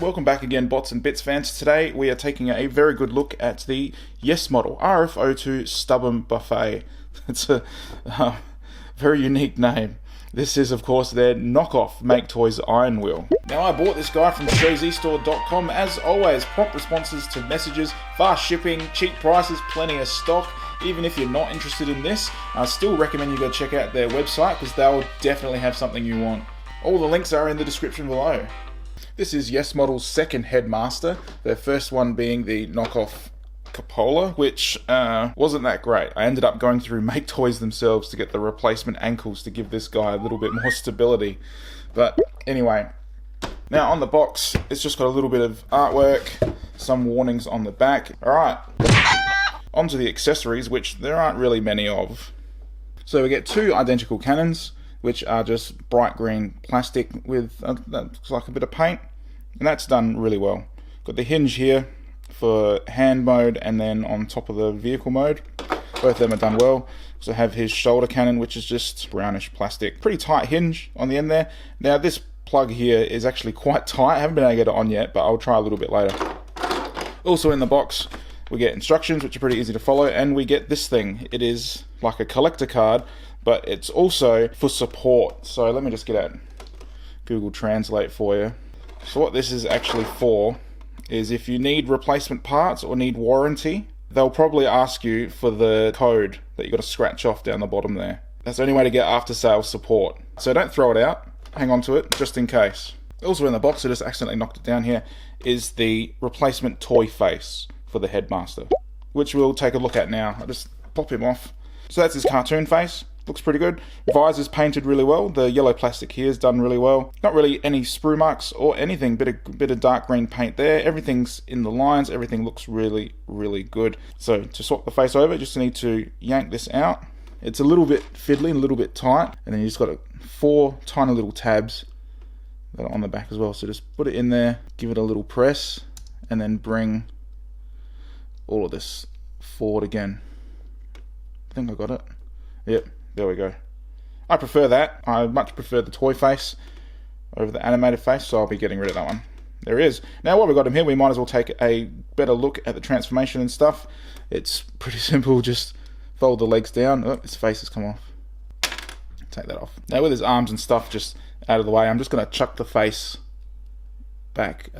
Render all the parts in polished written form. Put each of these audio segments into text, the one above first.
welcome back again, bots and bits fans. Today we are taking a very good look at the Yes-Model RF-02 Stubbom Buffett. It's a very unique name. This is, of course, their knockoff Maketoys Ironwill. Now, I bought this guy from show.z. As always, prompt responses to messages, fast shipping, cheap prices, plenty of stock. Even if you're not interested in this, I still recommend you go check out their website because they'll definitely have something you want. All the links are in the description below. This is Yes-Model's second headmaster, their first one being the knockoff Cupola, which wasn't that great. I ended up going through Maketoys themselves to get the replacement ankles to give this guy a little bit more stability. But anyway, now on the box, it's just got a little bit of artwork, some warnings on the back. Alright, onto the accessories, which there aren't really many of. So we get two identical cannons, which are just bright green plastic with that looks like a bit of paint, and that's done really well. Got the hinge here for hand mode and then on top of the vehicle mode. Both of them are done well. So have his shoulder cannon, which is just brownish plastic. Pretty tight hinge on the end there. Now this plug here is actually quite tight. I haven't been able to get it on yet, but I'll try a little bit later. Also in the box, we get instructions, which are pretty easy to follow, and we get this thing. It is like a collector card, but it's also for support. So let me just get out Google Translate for you. So what this is actually for is if you need replacement parts or need warranty, they'll probably ask you for the code that you got to scratch off down the bottom there. That's the only way to get after sales support. So don't throw it out, hang on to it just in case. Also in the box, I just accidentally knocked it down here, is the replacement toy face for the headmaster, which we'll take a look at now. I'll just pop him off. So that's his cartoon face. Looks pretty good. Visor's painted really well. The yellow plastic here is done really well. Not really any sprue marks or anything. Bit of dark green paint there. Everything's in the lines. Everything looks really, really good. So to swap the face over, just need to yank this out. It's a little bit fiddly, a little bit tight, and then you just got 4 tiny little tabs that are on the back as well. So just put it in there, give it a little press, and then bring all of this forward again. I think I got it. Yep. There we go. I prefer that. I much prefer the toy face over the animated face, so I'll be getting rid of that one. There he is. Now while we've got him here, we might as well take a better look at the transformation and stuff. It's pretty simple, just fold the legs down. Oh, his face has come off. Take that off. Now with his arms and stuff just out of the way, I'm just going to chuck the face back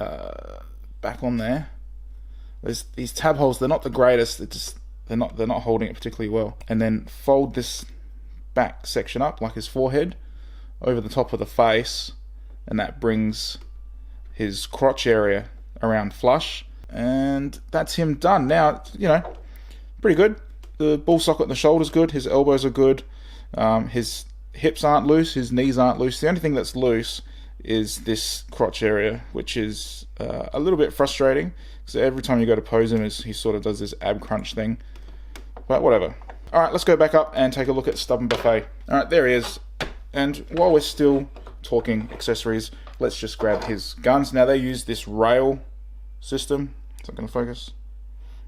on there. There's these tab holes, they're not the greatest, they're not holding it particularly well. And then fold this back section up like his forehead over the top of the face, and that brings his crotch area around flush, and that's him done. Now, you know, pretty good. The ball socket in the shoulder's good, his elbows are good, his hips aren't loose, his knees aren't loose. The only thing that's loose is this crotch area, which is a little bit frustrating, because every time you go to pose him, he sort of does this ab crunch thing, but whatever. Alright, let's go back up and take a look at Stubbom Buffett. Alright, there he is. And while we're still talking accessories, let's just grab his guns. Now they use this rail system. Is that going to focus?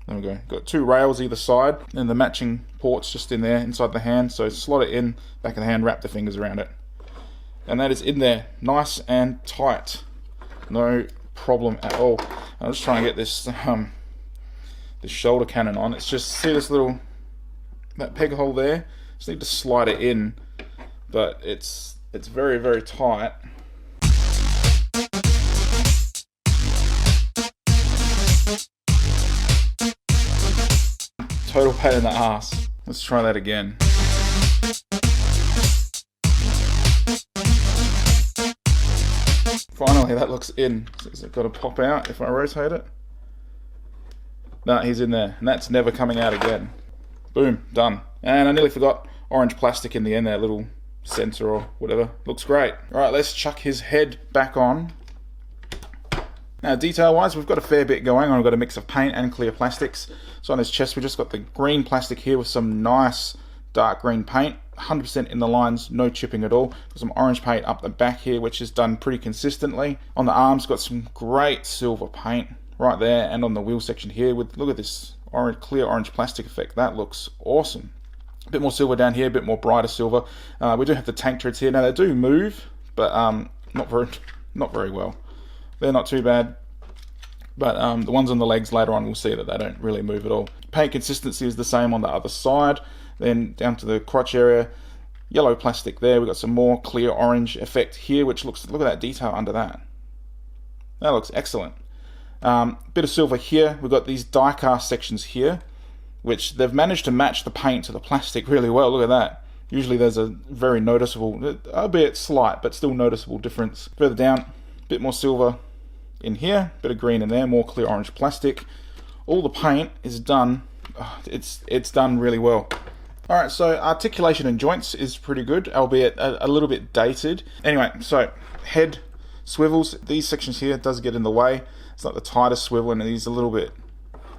There we go. Got 2 rails either side, and the matching ports just in there inside the hand. So slot it in, back of the hand, wrap the fingers around it. And that is in there, nice and tight. No problem at all. I'm just trying to get this this shoulder cannon on. It's just, see this little, that peg hole there? Just need to slide it in, but it's very, very tight. Total pain in the ass. Let's try that again. Finally, that looks in. Is it got to pop out if I rotate it? No, he's in there, and that's never coming out again. Boom, done. And I nearly forgot orange plastic in the end there, little sensor or whatever. Looks great. Alright, let's chuck his head back on. Now detail wise, we've got a fair bit going on. We've got a mix of paint and clear plastics. So on his chest, we've just got the green plastic here with some nice dark green paint. 100% in the lines, no chipping at all. Got some orange paint up the back here, which is done pretty consistently. On the arms, got some great silver paint right there, and on the wheel section here, with, look at this orange, clear orange plastic effect. That looks awesome. A bit more silver down here, a bit more brighter silver. We do have the tank treads here. Now they do move, but not very well. They're not too bad. but the ones on the legs later on, we'll see that they don't really move at all. Paint consistency is the same on the other side. Then down to the crotch area, yellow plastic there. We've got some more clear orange effect here, which looks, look at that detail under that. That looks excellent. Bit of silver here. We've got these die cast sections here, which they've managed to match the paint to the plastic really well. Look at that. Usually there's a very noticeable, albeit slight, but still noticeable difference. Further down, a bit more silver in here, bit of green in there, more clear orange plastic. All the paint is done. It's done really well. Alright, so articulation and joints is pretty good, albeit a little bit dated. Anyway, so head swivels, these sections here does get in the way. It's not the tightest swivel and he's a little bit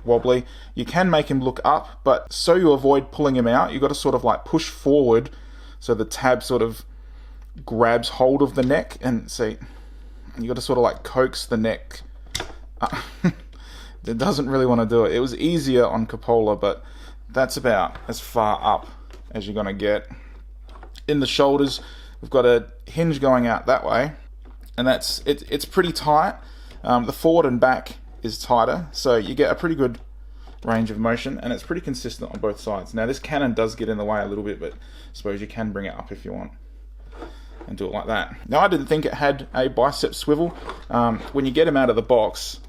wobbly. You can make him look up, but so you avoid pulling him out, you've got to sort of like push forward so the tab sort of grabs hold of the neck, and see, you got to sort of like coax the neck. It doesn't really want to do it. It was easier on Cupola, but that's about as far up as you're going to get. In the shoulders, we've got a hinge going out that way, and it's pretty tight. The forward and back is tighter, so you get a pretty good range of motion, and it's pretty consistent on both sides. Now this cannon does get in the way a little bit, but I suppose you can bring it up if you want and do it like that. Now I didn't think it had a bicep swivel. When you get him out of the box,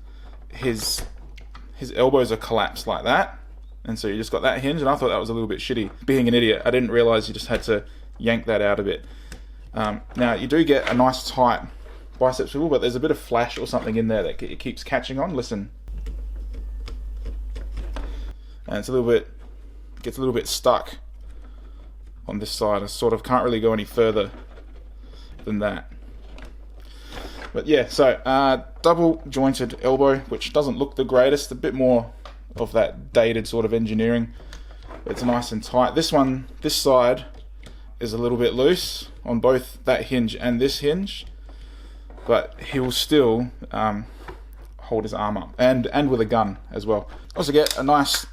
his elbows are collapsed like that, and so you just got that hinge, and I thought that was a little bit shitty. Being an idiot, I didn't realize you just had to yank that out a bit. Now you do get a nice tight bicep swivel, but there's a bit of flash or something in there that it keeps catching on. Listen, and it's gets a little bit stuck on this side. I sort of can't really go any further than that. But yeah, so double jointed elbow, which doesn't look the greatest, a bit more of that dated sort of engineering. It's nice and tight. This side is a little bit loose on both that hinge and this hinge, but he will still hold his arm up, and with a gun as well. Also get a nice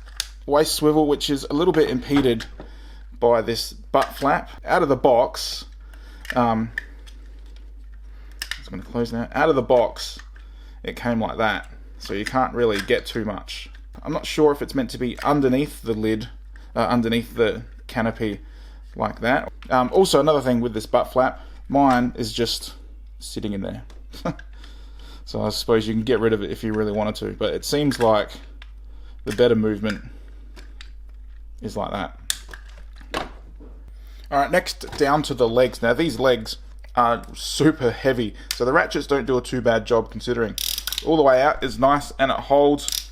waist swivel, which is a little bit impeded by this butt flap. Out of the box, I'm going to close now. Out of the box, it came like that, so you can't really get too much. I'm not sure if it's meant to be underneath the lid, underneath the canopy like that. Also, another thing with this butt flap, mine is just sitting in there. So I suppose you can get rid of it if you really wanted to, but it seems like the better movement is like that. Alright, next down to the legs. Now these legs are super heavy, so the ratchets don't do a too bad job considering. All the way out is nice, and it holds,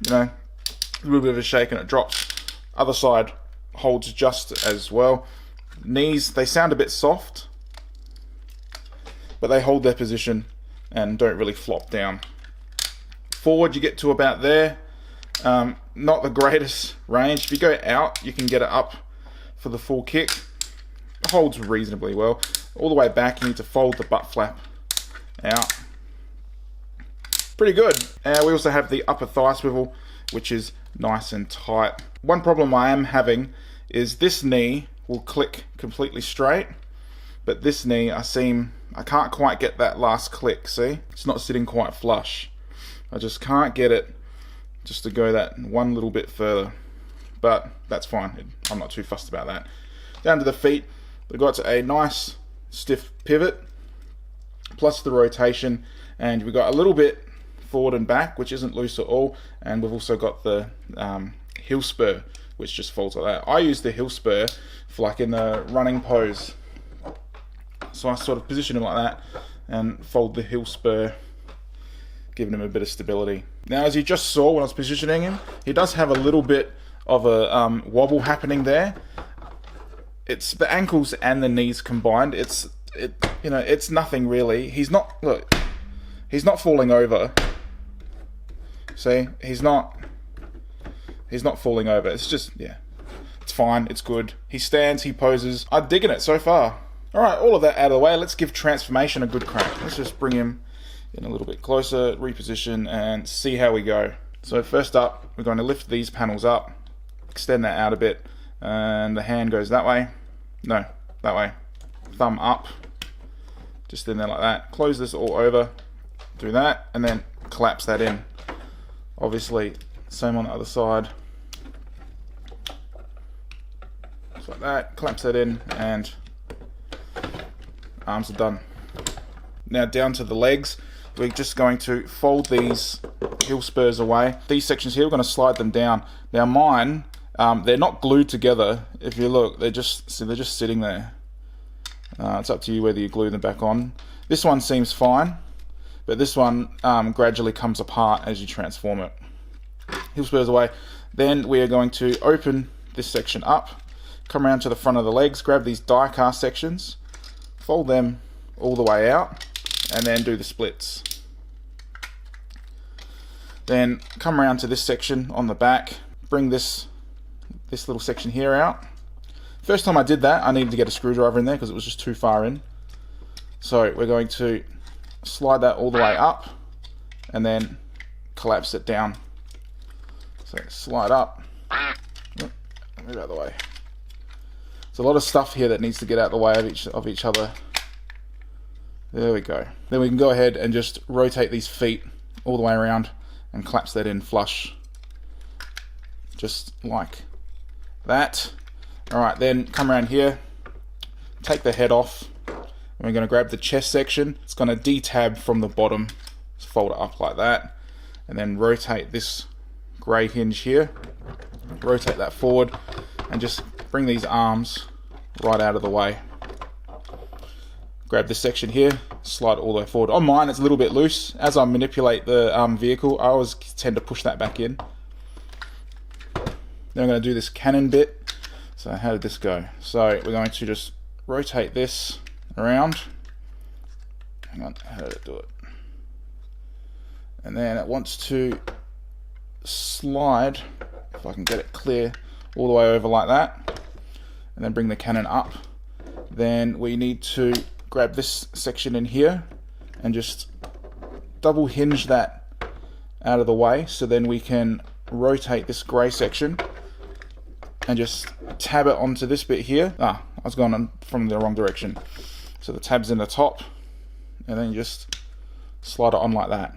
you know, a little bit of a shake and it drops. Other side holds just as well. Knees, they sound a bit soft, but they hold their position and don't really flop down. Forward, you get to about there. Not the greatest range. If you go out, you can get it up for the full kick. It holds reasonably well. All the way back, you need to fold the butt flap out. Pretty good. We also have the upper thigh swivel, which is nice and tight. One problem I am having is this knee will click completely straight, but this knee, I can't quite get that last click, see? It's not sitting quite flush. I just can't get it just to go that one little bit further, but that's fine. I'm not too fussed about that. Down to the feet, we've got a nice stiff pivot, plus the rotation, and we've got a little bit forward and back, which isn't loose at all, and we've also got the heel spur, which just folds like that. I use the heel spur for like in the running pose, so I sort of position him like that and fold the heel spur, giving him a bit of stability. Now, as you just saw when I was positioning him, he does have a little bit of a wobble happening there. It's the ankles and the knees combined. It's nothing really. He's not falling over. See, he's not falling over. It's just, yeah, it's fine. It's good. He stands, he poses. I'm digging it so far. All right, all of that out of the way. Let's give transformation a good crack. Let's just bring him in a little bit closer, reposition, and see how we go. So first up, we're going to lift these panels up, extend that out a bit, and the hand goes that way. No, that way. Thumb up, just in there like that. Close this all over, do that, and then collapse that in. Obviously, same on the other side. Just like that, clamps that in, and arms are done. Now down to the legs. We're just going to fold these heel spurs away. These sections here, we're going to slide them down. Now mine, they're not glued together. If you look, they're just sitting there. It's up to you whether you glue them back on. This one seems fine, but this one gradually comes apart as you transform it. Heel spurs away. Then we are going to open this section up, come around to the front of the legs, grab these die cast sections, fold them all the way out, and then do the splits. Then come around to this section on the back, bring this little section here out. First time I did that, I needed to get a screwdriver in there because it was just too far in. So we're going to slide that all the way up and then collapse it down. So slide up, move out of the way. There's a lot of stuff here that needs to get out of the way of each other. There we go. Then we can go ahead and just rotate these feet all the way around and collapse that in flush. Just like that. Alright, then come around here, take the head off, and we're going to grab the chest section. It's going to detab from the bottom, just fold it up like that, and then rotate this grey hinge here, rotate that forward, and just bring these arms right out of the way. Grab this section here, slide it all the way forward. On mine it's a little bit loose. As I manipulate the vehicle, I always tend to push that back in. Then I'm going to do this cannon bit. So how did this go? So we're going to just rotate this around. Hang on, how did it do it? And then it wants to slide, if I can get it clear, all the way over like that. And then bring the cannon up. Then we need to grab this section in here and just double hinge that out of the way, so then we can rotate this grey section and just tab it onto this bit here. I was going on from the wrong direction. So the tab's in the top, and then you just slide it on like that,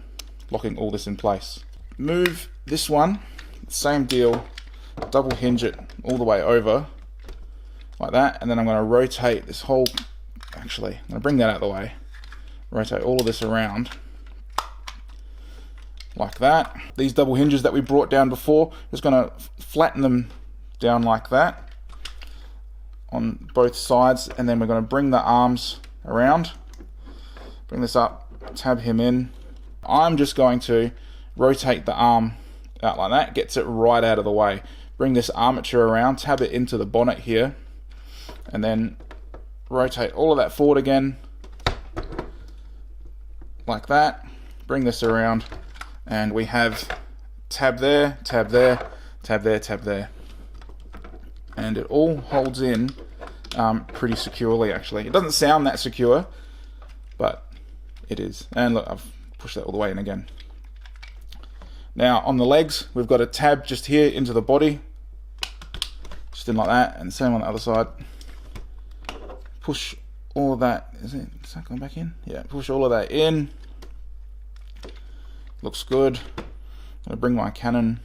locking all this in place. Move this one, same deal, double hinge it all the way over, like that, and then I'm going to rotate this whole, actually, I'm going to bring that out of the way, rotate all of this around, like that. These double hinges that we brought down before, just going to flatten them down like that on both sides, and then we're going to bring the arms around, bring this up, tab him in. I'm just going to rotate the arm out like that, gets it right out of the way. Bring this armature around, tab it into the bonnet here, and then rotate all of that forward again, like that. Bring this around, and we have tab there, tab there, tab there, tab there. And it all holds in pretty securely, actually. It doesn't sound that secure, but it is. And look, I've pushed that all the way in again. Now on the legs, we've got a tab just here into the body, just in like that, and the same on the other side. Push all of that, is that going back in? Yeah, push all of that in. Looks good. I'm going to bring my cannon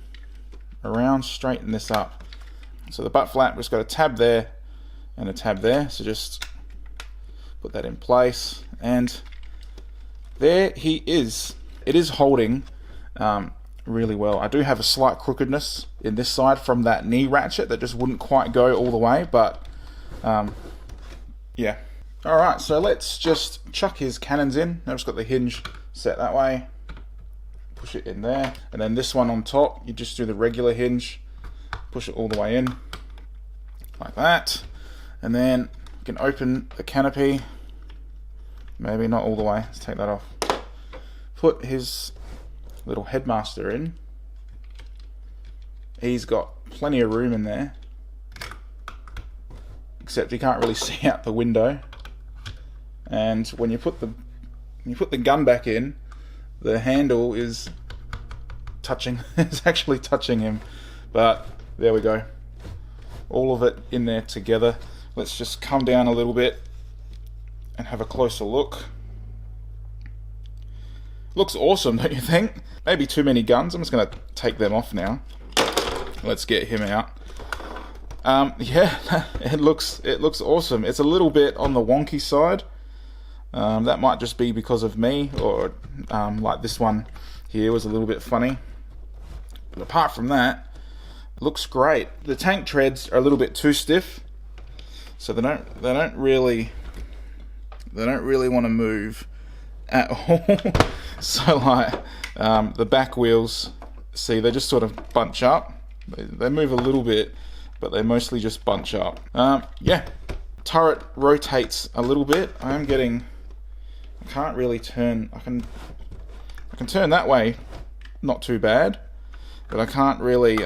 around, straighten this up. So the butt flap, we've just got a tab there and a tab there, so just put that in place, and there he is. It is holding really well. I do have a slight crookedness in this side from that knee ratchet that just wouldn't quite go all the way, but yeah. Alright, so let's just chuck his cannons in. I've just got the hinge set that way, push it in there, and then this one on top, you just do the regular hinge, push it all the way in, like that, and then you can open the canopy, maybe not all the way, let's take that off, put his little headmaster in. He's got plenty of room in there, except you can't really see out the window, and when you put the gun back in, the handle is touching, it's actually touching him, but there we go. All of it in there together. Let's just come down a little bit and have a closer look. Looks awesome, don't you think? Maybe too many guns. I'm just going to take them off now. Let's get him out. Yeah, it looks awesome. It's a little bit on the wonky side. That might just be because of me, or like this one here was a little bit funny. But apart from that, it looks great. The tank treads are a little bit too stiff, so they don't really want to move at all. So like the back wheels, see, they just sort of bunch up. They move a little bit, but they mostly just bunch up. Yeah, turret rotates a little bit. I can't really turn. I can turn that way, not too bad, but I can't really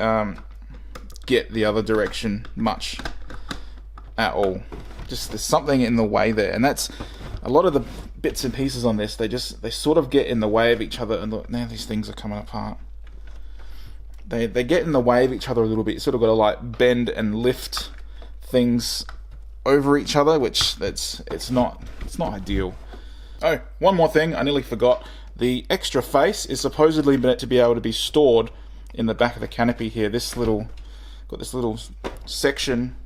get the other direction much at all. Just there's something in the way there, and that's a lot of the bits and pieces on this. They sort of get in the way of each other, and look, now these things are coming apart. They get in the way of each other a little bit. You sort of got to like bend and lift things over each other, which it's not ideal. Oh, one more thing I nearly forgot. The extra face is supposedly meant to be able to be stored in the back of the canopy here. Got this little section.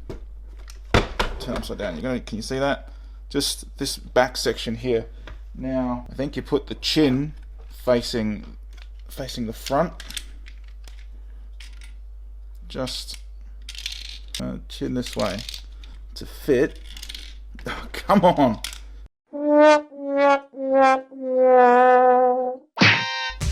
Turn upside down. Can you see that? Just this back section here. Now I think you put the chin facing the front. Just chin this way to fit. Oh, come on.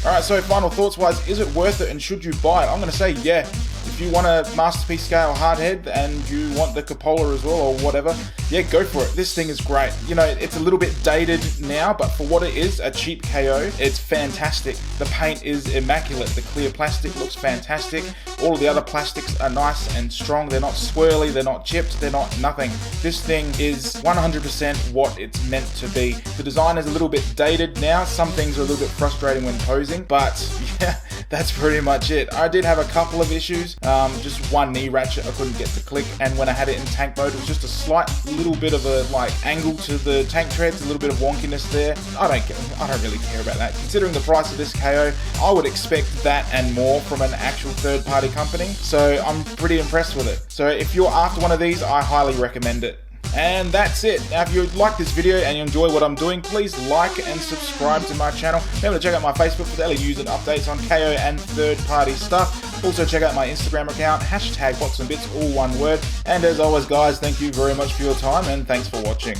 Alright, so final thoughts wise, is it worth it and should you buy it? I'm going to say yeah. If you want a masterpiece scale hardhead and you want the cupola as well or whatever, yeah, go for it. This thing is great. You know, it's a little bit dated now, but for what it is, a cheap KO, it's fantastic. The paint is immaculate. The clear plastic looks fantastic. All of the other plastics are nice and strong. They're not swirly, they're not chipped, they're not nothing. This thing is 100% what it's meant to be. The design is a little bit dated now. Some things are a little bit frustrating when posing, but yeah, that's pretty much it. I did have a couple of issues. Just one knee ratchet I couldn't get to click, and when I had it in tank mode, it was just a slight little bit of a angle to the tank treads, a little bit of wonkiness there. I don't really care about that. Considering the price of this KO, I would expect that and more from an actual third-party company. So I'm pretty impressed with it. So if you're after one of these, I highly recommend it. And that's it. Now, if you like this video and you enjoy what I'm doing, please like and subscribe to my channel. Remember to check out my Facebook for daily news and updates on KO and third-party stuff. Also, check out my Instagram account, #botsandbits, all one word. And as always, guys, thank you very much for your time, and thanks for watching.